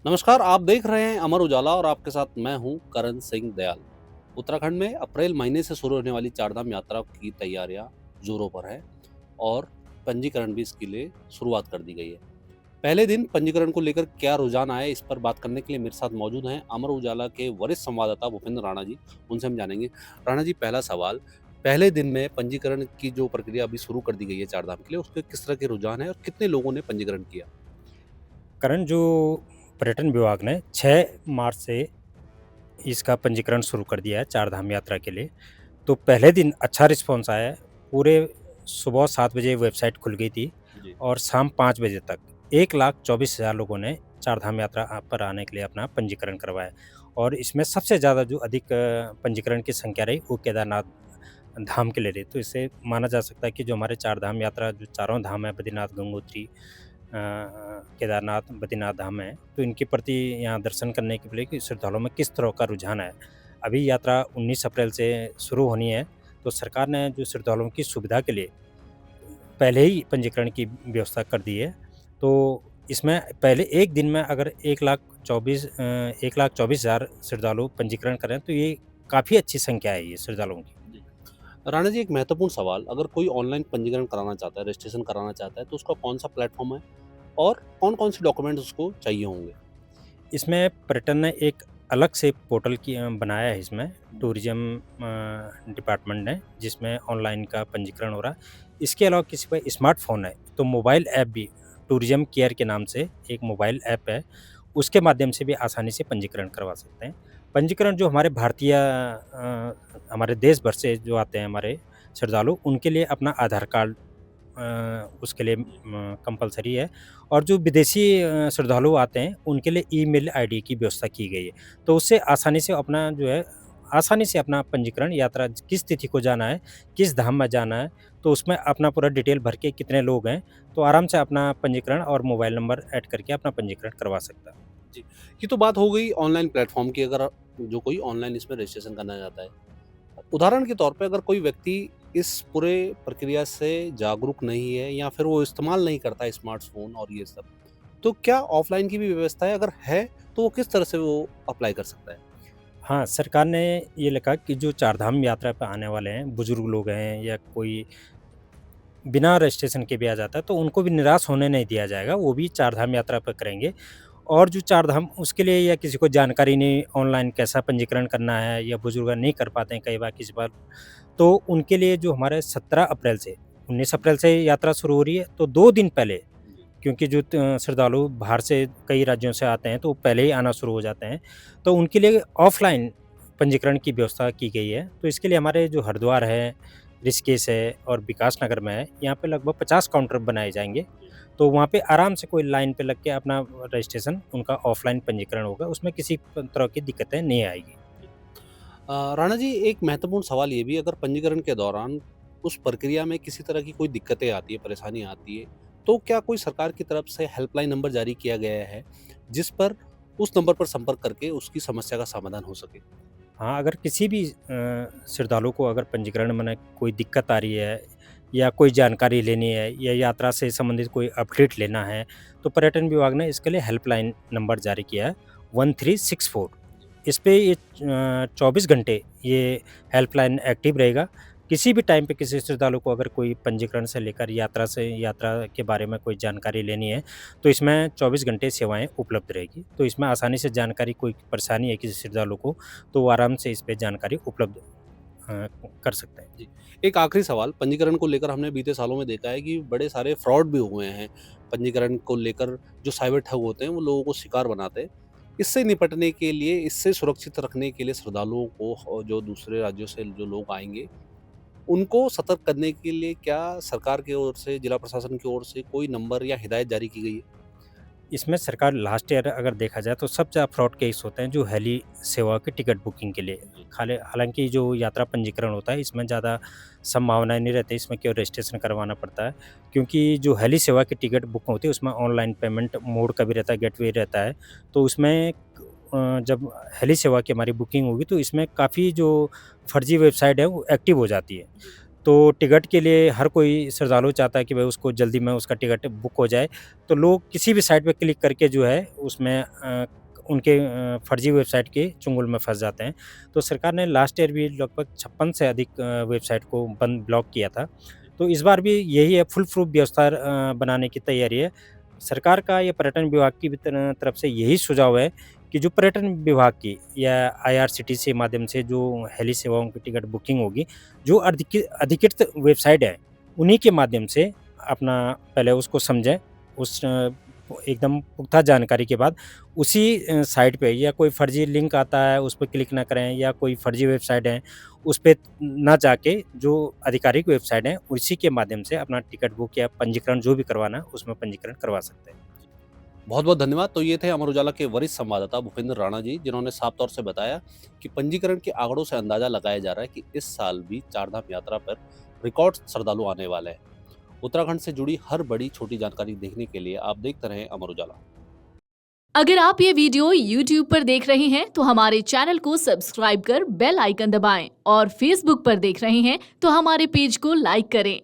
नमस्कार, आप देख रहे हैं अमर उजाला और आपके साथ मैं हूं करण सिंह दयाल। उत्तराखंड में अप्रैल महीने से शुरू होने वाली चारधाम यात्रा की तैयारियां जोरों पर है और पंजीकरण भी इसके लिए शुरुआत कर दी गई है। पहले दिन पंजीकरण को लेकर क्या रुझान आए, इस पर बात करने के लिए मेरे साथ मौजूद हैं अमर उजाला के वरिष्ठ संवाददाता भूपेंद्र राणा जी। उनसे हम जानेंगे। राणा जी, पहला सवाल, पहले दिन में पंजीकरण की जो प्रक्रिया अभी शुरू कर दी गई है चारधाम के लिए, उसके किस तरह के रुझान है और कितने लोगों ने पंजीकरण किया? करण, जो पर्यटन विभाग ने 6 मार्च से इसका पंजीकरण शुरू कर दिया है चारधाम यात्रा के लिए। तो पहले दिन अच्छा रिस्पॉन्स आया है। पूरे सुबह 7 बजे वेबसाइट खुल गई थी जी। और शाम 5 बजे तक 1,24,000 लोगों ने चारधाम यात्रा पर आने के लिए अपना पंजीकरण करवाया। और इसमें सबसे ज़्यादा जो अधिक पंजीकरण की संख्या रही वो केदारनाथ धाम के लिए रही। तो इससे माना जा सकता है कि जो हमारे चारधाम यात्रा, जो चारों धाम है, बद्रीनाथ, गंगोत्री, केदारनाथ, बद्रीनाथ धाम है, तो इनके प्रति यहाँ दर्शन करने के लिए कि श्रद्धालुओं में किस तरह का रुझान है। अभी यात्रा 19 अप्रैल से शुरू होनी है, तो सरकार ने जो श्रद्धालुओं की सुविधा के लिए पहले ही पंजीकरण की व्यवस्था कर दी है। तो इसमें पहले एक दिन में अगर 1,24,000 श्रद्धालु पंजीकरण करें, तो ये काफ़ी अच्छी संख्या है ये श्रद्धालुओं की। जी। राणा जी, एक महत्वपूर्ण सवाल, अगर कोई ऑनलाइन पंजीकरण कराना चाहता है, रजिस्ट्रेशन कराना चाहता है, तो उसका कौन-सा प्लेटफ़ॉर्म है और कौन-कौन से डॉक्यूमेंट्स उसको चाहिए होंगे? इसमें पर्यटन ने एक अलग से पोर्टल बनाया है इसमें, टूरिज़्म डिपार्टमेंट ने, जिसमें ऑनलाइन का पंजीकरण हो रहा है। इसके अलावा किसी पे स्मार्टफ़ोन है, तो मोबाइल ऐप भी टूरिज़्म केयर के नाम से एक मोबाइल ऐप है, उसके माध्यम से भी आसानी से पंजीकरण करवा सकते हैं। पंजीकरण जो हमारे भारतीय हमारे देश भर से जो आते हैं हमारे श्रद्धालु, उनके लिए अपना आधार कार्ड उसके लिए कंपल्सरी है। और जो विदेशी श्रद्धालु आते हैं, उनके लिए ईमेल आईडी की व्यवस्था की गई है। तो उससे आसानी से अपना जो है, आसानी से अपना पंजीकरण, यात्रा किस तिथि को जाना है, किस धाम में जाना है, तो उसमें अपना पूरा डिटेल भर के कितने लोग हैं, तो आराम से अपना पंजीकरण और मोबाइल नंबर ऐड करके अपना पंजीकरण करवा सकता है। जी, ये तो बात हो गई ऑनलाइन प्लेटफ़ॉर्म की, अगर जो कोई ऑनलाइन इसमें रजिस्ट्रेशन करना चाहता है। उदाहरण के तौर पे अगर कोई व्यक्ति इस पूरे प्रक्रिया से जागरूक नहीं है या फिर वो इस्तेमाल नहीं करता है स्मार्टफ़ोन और ये सब, तो क्या ऑफ़लाइन की भी व्यवस्था है? अगर है, तो वो किस तरह से वो अप्लाई कर सकता है? हाँ, सरकार ने ये लिखा कि जो चारधाम यात्रा पे आने वाले हैं, बुजुर्ग लोग हैं या कोई बिना रजिस्ट्रेशन के भी आ जाता है, तो उनको भी निराश होने नहीं दिया जाएगा, वो भी चारधाम यात्रा पे करेंगे। और जो चारधाम उसके लिए, या किसी को जानकारी नहीं ऑनलाइन कैसा पंजीकरण करना है, या बुजुर्ग नहीं कर पाते हैं कई बार किसी बार, तो उनके लिए जो हमारे 17 अप्रैल से 19 अप्रैल से यात्रा शुरू हो रही है, तो 2 दिन पहले, जी। क्योंकि जो श्रद्धालु बाहर से कई राज्यों से आते हैं, तो वो पहले ही आना शुरू हो जाते हैं, तो उनके लिए ऑफ़लाइन पंजीकरण की व्यवस्था की गई है। तो इसके लिए हमारे जो हरिद्वार है, ऋषिकेश है और विकास नगर में है, यहाँ पे लगभग 50 काउंटर बनाए जाएँगे। जी। तो वहाँ पे आराम से कोई लाइन पे लग के अपना रजिस्ट्रेशन, उनका ऑफ़लाइन पंजीकरण होगा, उसमें किसी तरह की दिक्कतें नहीं आएगी। जी। राणा जी, एक महत्वपूर्ण सवाल ये भी, अगर पंजीकरण के दौरान उस प्रक्रिया में किसी तरह की कोई दिक्कतें आती है, परेशानी आती है, तो क्या कोई सरकार की तरफ से हेल्पलाइन नंबर जारी किया गया है, जिस पर उस नंबर पर संपर्क करके उसकी समस्या का समाधान हो सके? हाँ, अगर किसी भी श्रद्धालु को अगर पंजीकरण में कोई दिक्कत आ रही है, या कोई जानकारी लेनी है, या यात्रा से संबंधित कोई अपडेट लेना है, तो पर्यटन विभाग ने इसके लिए हेल्पलाइन नंबर जारी किया है, 1364। इस पे ये 24 घंटे ये हेल्पलाइन एक्टिव रहेगा। किसी भी टाइम पे किसी श्रद्धालु को अगर कोई पंजीकरण से लेकर यात्रा के बारे में कोई जानकारी लेनी है, तो इसमें 24 घंटे सेवाएँ उपलब्ध रहेगी। तो इसमें आसानी से जानकारी, कोई परेशानी है किसी श्रद्धालु को, तो वो आराम से इस पे जानकारी उपलब्ध कर सकते हैं। जी। एक आखिरी सवाल, पंजीकरण को लेकर हमने बीते सालों में देखा है कि बड़े सारे फ्रॉड भी हुए हैं। पंजीकरण को लेकर जो साइबर ठग होते हैं, वो लोगों को शिकार बनाते हैं। इससे निपटने के लिए, इससे सुरक्षित रखने के लिए श्रद्धालुओं को और जो दूसरे राज्यों से जो लोग आएँगे, उनको सतर्क करने के लिए क्या सरकार की ओर से, जिला प्रशासन की ओर से कोई नंबर या हिदायत जारी की गई है? इसमें सरकार लास्ट ईयर अगर देखा जाए, तो सबसे ज़्यादा फ्रॉड केस होते हैं जो हेली सेवा की टिकट बुकिंग के लिए। जी। खाली हालाँकि जो यात्रा पंजीकरण होता है, इसमें ज़्यादा संभावनाएँ नहीं रहती, इसमें केवल रजिस्ट्रेशन करवाना पड़ता है। क्योंकि जो हेली सेवा की टिकट बुक होती है, उसमें ऑनलाइन पेमेंट मोड का भी रहता है, गेटवे रहता है। तो उसमें जब हेली सेवा की हमारी बुकिंग होगी, तो इसमें काफ़ी जो फर्जी वेबसाइट है वो एक्टिव हो जाती है। जी। तो टिकट के लिए हर कोई श्रद्धालु चाहता है कि भाई उसको जल्दी में उसका टिकट बुक हो जाए। तो लोग किसी भी साइट पे क्लिक करके जो है उसमें उनके फर्जी वेबसाइट के चुंगल में फँस जाते हैं। तो सरकार ने लास्ट ईयर भी लगभग 56 से अधिक वेबसाइट को ब्लॉक किया था। तो इस बार भी यही है, फुल प्रूफ व्यवस्था बनाने की तैयारी है। सरकार का या पर्यटन विभाग की भी तरफ से यही सुझाव है कि जो पर्यटन विभाग की या आईआरसीटीसी के माध्यम से जो हेली सेवाओं की टिकट बुकिंग होगी, जो अधिकृत वेबसाइट है, उन्हीं के माध्यम से अपना पहले उसको समझें। उस एकदम पुख्ता जानकारी के बाद उसी साइट पे या कोई फर्जी लिंक आता है, उस पे क्लिक ना करें, या कोई फर्जी वेबसाइट है, उस पे ना जाके जो आधिकारिक वेबसाइट है, उसी के माध्यम से अपना टिकट बुक या पंजीकरण जो भी करवाना है, उसमें पंजीकरण करवा सकते हैं। बहुत-बहुत धन्यवाद। तो ये थे अमर उजाला के वरिष्ठ संवाददाता भूपेंद्र राणा जी, जिन्होंने साफ तौर से बताया कि पंजीकरण के आंकड़ों से अंदाजा लगाया जा रहा है कि इस साल भी चारधाम यात्रा पर रिकॉर्ड श्रद्धालु आने वाले हैं। उत्तराखंड से जुड़ी हर बड़ी छोटी जानकारी देखने के लिए आप देखते रहें अमर उजाला। अगर आप ये वीडियो YouTube पर देख रहे हैं तो हमारे चैनल को सब्सक्राइब कर बेल आइकन दबाएं और Facebook पर देख रहे हैं तो हमारे पेज को लाइक करें।